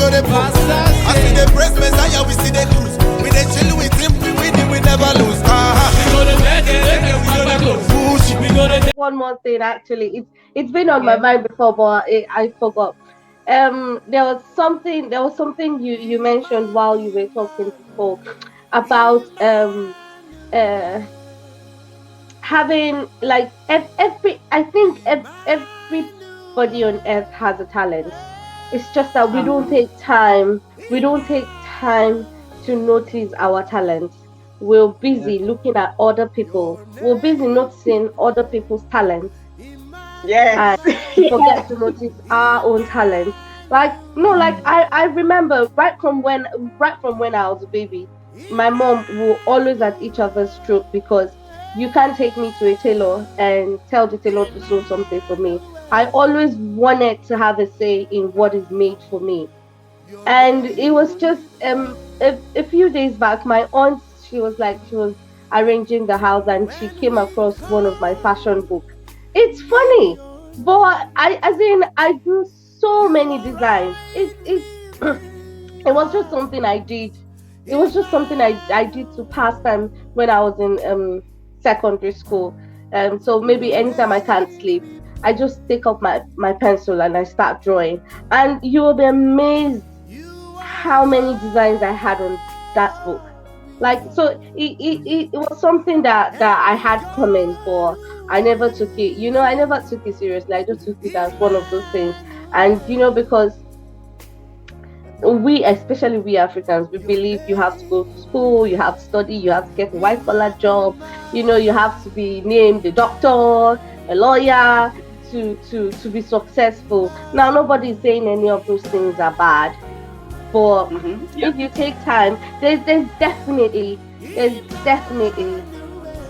go the pass. I see the praise Messiah, we see the cruise. We the chill with him, we win, we never lose. We go to bed, we go to push. We go to One more thing, actually, it's been on my mind before, but I forgot. There was something you mentioned while you were talking before about uh having like every I think everybody on earth has a talent. It's just that we don't take time to notice our talents. We're busy looking at other people. We're busy noticing other people's talents, and Yes. we forget to notice our own talents. Like no, like I remember right from when I was a baby, my mom will always at each other's throat because you can't take me to a tailor and tell the tailor to sew something for me. I always wanted to have a say in what is made for me. And it was just a few days back, my aunt, she was arranging the house and she came across one of my fashion books. It's funny, but I do so many designs. It it was just something I did. It was just something I did to pass time when I was in secondary school. So maybe anytime I can't sleep, I just take up my pencil and I start drawing. And you will be amazed how many designs I had on that book. Like so, it was something that I had coming, but I never took it. I never took it seriously. I just took it as one of those things. And because we, especially we Africans, we believe you have to go to school, you have to study, you have to get a white collar job. You have to be named a doctor, a lawyer to be successful. Now, nobody is saying any of those things are bad, but if you take time, there's definitely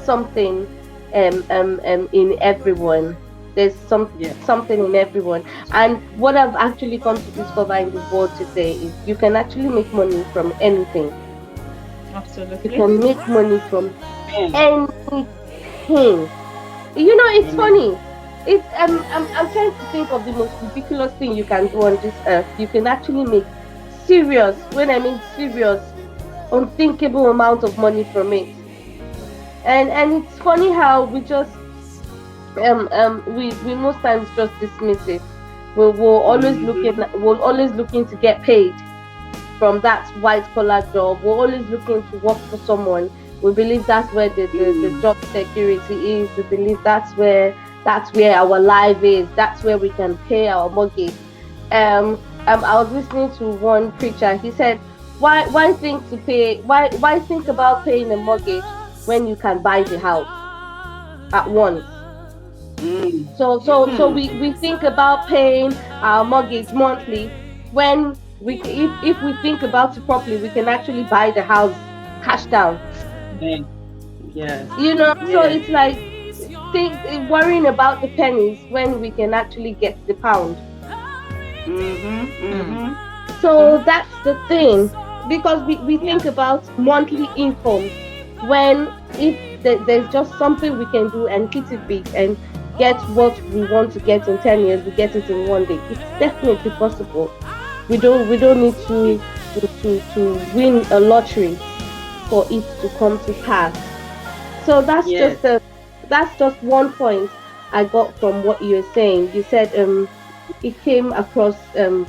something in everyone. There's something in everyone. And what I've actually come to discover in this world today is you can actually make money from anything. You Absolutely. can make money from Amen. anything. It's Amen. funny. I'm trying to think of the most ridiculous thing you can do on this earth. You can actually make serious, when I mean serious, unthinkable amount of money from it. And it's funny how we most times just dismiss it. We're always looking to get paid from that white collar job. We're always looking to work for someone. We believe that's where the job security is. We believe that's where our life is. That's where we can pay our mortgage. I was listening to one preacher. He said, why think about paying a mortgage when you can buy the house at once? Mm. So we think about paying our mortgage monthly when if we think about it properly, we can actually buy the house cash down. Amen. Yes. So Yes. it's like think worrying about the pennies when we can actually get the pound. Mm-hmm. Mm-hmm. So that's the thing, because we Yeah. think about monthly income when if there's just something we can do and hit it big and get what we want to get in 10 years, we get it in one day. It's definitely possible. We don't need to win a lottery for it to come to pass. So Yes. that's just one point I got from what you're saying. You said it came across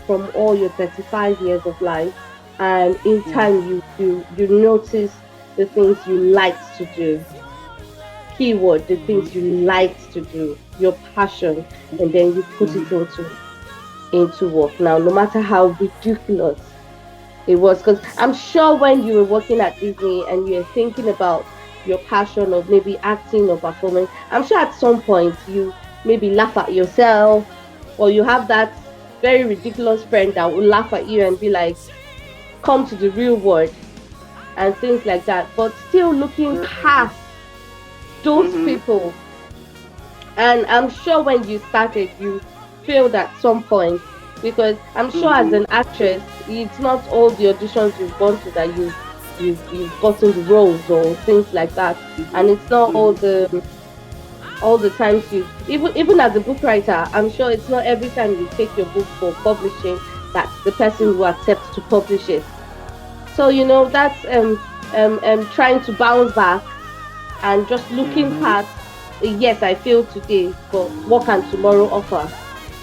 from all your 35 years of life, and in Yeah. time you notice the things you liked to do. Keyword, the Mm-hmm. things you liked to do, your passion, and then you put Mm-hmm. it into work. Now, no matter how ridiculous it was, because I'm sure when you were working at Disney and you were thinking about your passion of maybe acting or performing, I'm sure at some point you maybe laugh at yourself, or you have that very ridiculous friend that will laugh at you and be like, come to the real world and things like that. But still looking past those Mm-hmm. people. And I'm sure when you started, you failed at some point, because I'm sure as Mm-hmm. an actress, it's not all the auditions you've gone to that you've gotten the roles or things like that, and it's not Mm-hmm. all the times you even as a book writer. I'm sure it's not every time you take your book for publishing that's the person who accepts to publish it. So that's trying to bounce back and just looking past. Yes, I failed today, but what can tomorrow offer,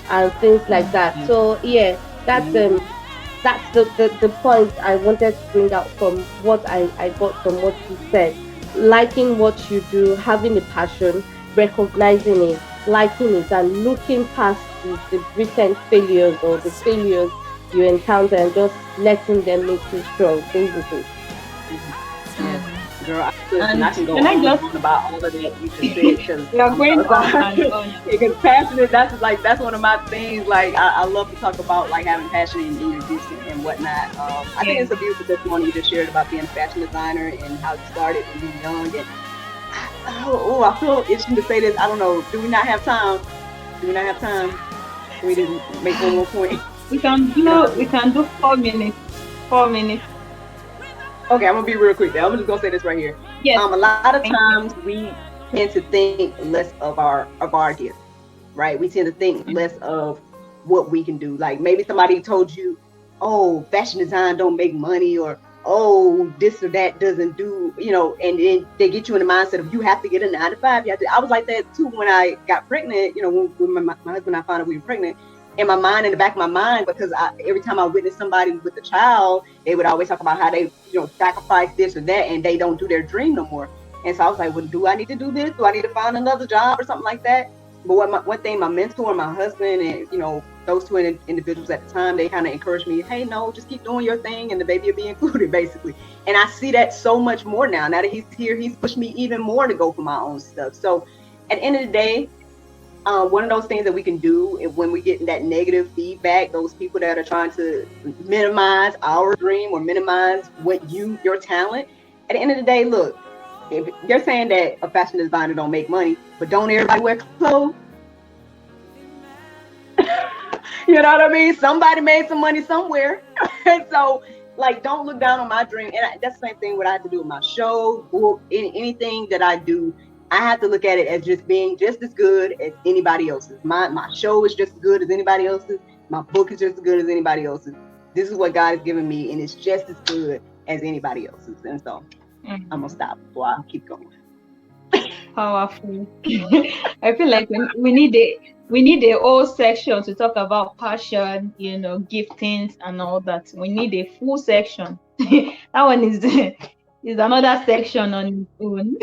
and things like that. So yeah, that's the point I wanted to bring out from what I got from what you said. Liking what you do, having a passion, recognizing it, liking it, and looking past the recent failures or the failures you encounter and just letting them make you strong, basically. Yes. Girl, I can go can I on and just on about all of that you just said because we are going on and on. because passionate, that's one of my things. Like I love to talk about like having passion in your business and whatnot. I think it's a beautiful testimony you just shared about being a fashion designer and how you started when you were young. And I feel itching to say this. I don't know. Do we not have time? Do we not have time? We didn't make one more point. We can do 4 minutes. 4 minutes. Okay, I'm gonna be real quick. I'm just gonna say this right here. Yes. A lot of times we tend to think less of our gifts, right? We tend to think less of what we can do. Like maybe somebody told you, "Oh, fashion design don't make money," or "Oh, this or that doesn't do," and then they get you in the mindset of you have to get a 9 to 5. I was like that too when I got pregnant. When my husband and I found out we were pregnant. In my mind, in the back of my mind, because every time I witnessed somebody with a child, they would always talk about how they, sacrifice this or that, and they don't do their dream no more. And so I was like, well, do I need to do this? Do I need to find another job or something like that? But one thing, my mentor, my husband, and those two individuals at the time, they kind of encouraged me, hey, no, just keep doing your thing, and the baby will be included, basically. And I see that so much more now. Now that he's here, he's pushed me even more to go for my own stuff. So at the end of the day, one of those things that we can do when we get that negative feedback, those people that are trying to minimize our dream or minimize your talent, at the end of the day, look, if you're saying that a fashion designer don't make money, but don't everybody wear clothes? You know what I mean? Somebody made some money somewhere. And so, don't look down on my dream. And that's the same thing what I have to do with my show or anything that I do. I have to look at it as just being just as good as anybody else's. My show is just as good as anybody else's. My book is just as good as anybody else's. This is what God has given me, and it's just as good as anybody else's. And so I'm gonna stop before I keep going. Powerful. I feel like we need a whole section to talk about passion, giftings and all that. We need a full section. That one is another section on its own.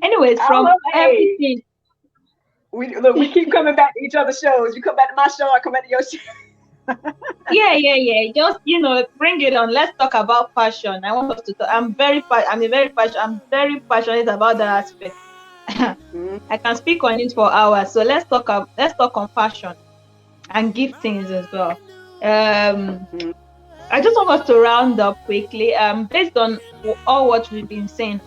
Anyways, from everything. We keep coming back to each other's shows. You come back to my show, I come back to your show. Yeah. Just bring it on. Let's talk about passion. I want us to talk. I'm very passionate about that aspect. I can speak on it for hours. So let's talk on passion and giftings as well. I just want us to round up quickly. Based on all what we've been saying,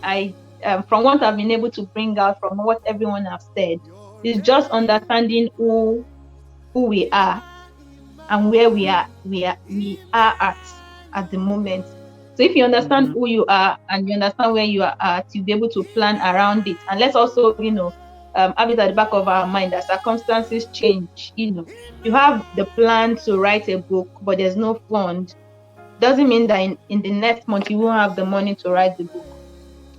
from what I've been able to bring out from what everyone has said, is just understanding who we are and where we are at the moment. So if you understand who you are and you understand where you are at, you'll be able to plan around it. And let's also, have it at the back of our mind that circumstances change. You have the plan to write a book, but there's no fund. Doesn't mean that in the next month you won't have the money to write the book.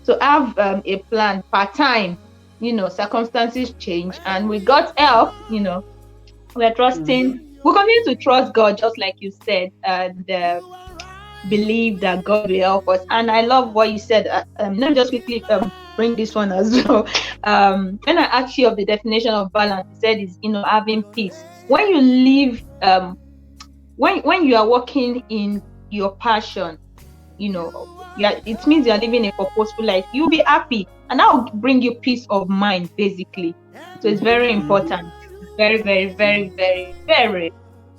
So have a plan part-time, circumstances change, and we got help, we're trusting, we continue to trust God, just like you said, and believe that God will help us. And I love what you said. Let me just quickly bring this one as well. When I asked you of the definition of balance, you said is, having peace. When you live, when you are working in your passion, it means you are living a purposeful life. You'll be happy, and that will bring you peace of mind, basically. So it's very important. Very, very, very, very, very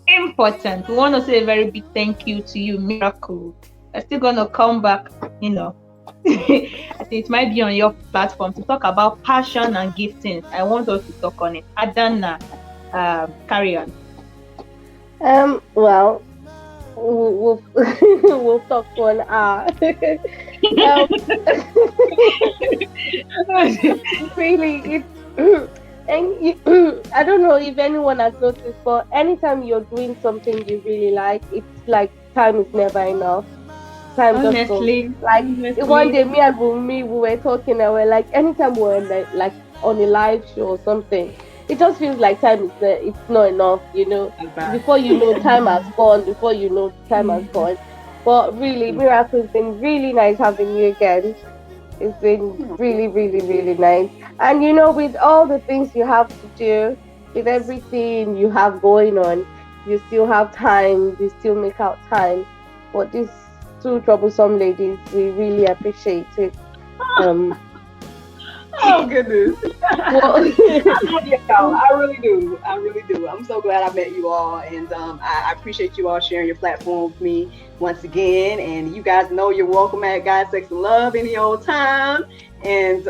important. We want to say a very big thank you to you, Miracle. I'm still gonna come back. I think it might be on your platform to talk about passion and giftings. I want us to talk on it. Adana, carry on. Well, we'll talk for an hour. Really, I don't know if anyone has noticed, but anytime you're doing something you really like, it's like time is never enough. Time just goes. Honestly, Like honestly. one day, me and Bumi, we were talking, and we're like, anytime we're like on a live show or something, it just feels like time is there. It's not enough, you know. Before you know, time has gone. Before you know, time has gone. But really, Miracle, it's been really nice having you again. It's been really, really, really nice. And you know, with all the things you have to do, with everything you have going on, you still have time. You still make out time for these two troublesome ladies. We really appreciate it. Oh goodness. Well, I really do. I really do. I'm so glad I met you all, and I appreciate you all sharing your platform with me once again. And you guys know you're welcome at God, Sex, and Love any old time. And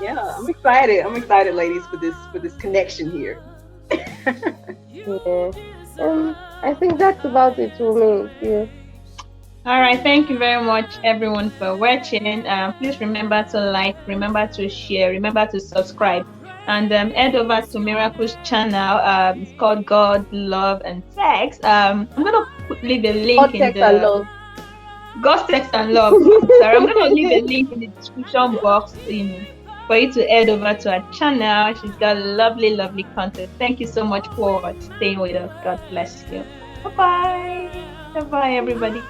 yeah, I'm excited. I'm excited, ladies, for this connection here. yeah. I think that's about it for me. Yeah. All right, thank you very much, everyone, for watching. Please remember to like, remember to share, remember to subscribe, and head over to Miracle's channel. It's called God, Love, and Sex. I'm gonna leave a link God, in Sex, the and Love. God, Sex, and Love. Sorry, I'm gonna leave a link in the description box, for you to head over to her channel. She's got lovely, lovely content. Thank you so much for staying with us. God bless you. Bye bye. Bye bye, everybody.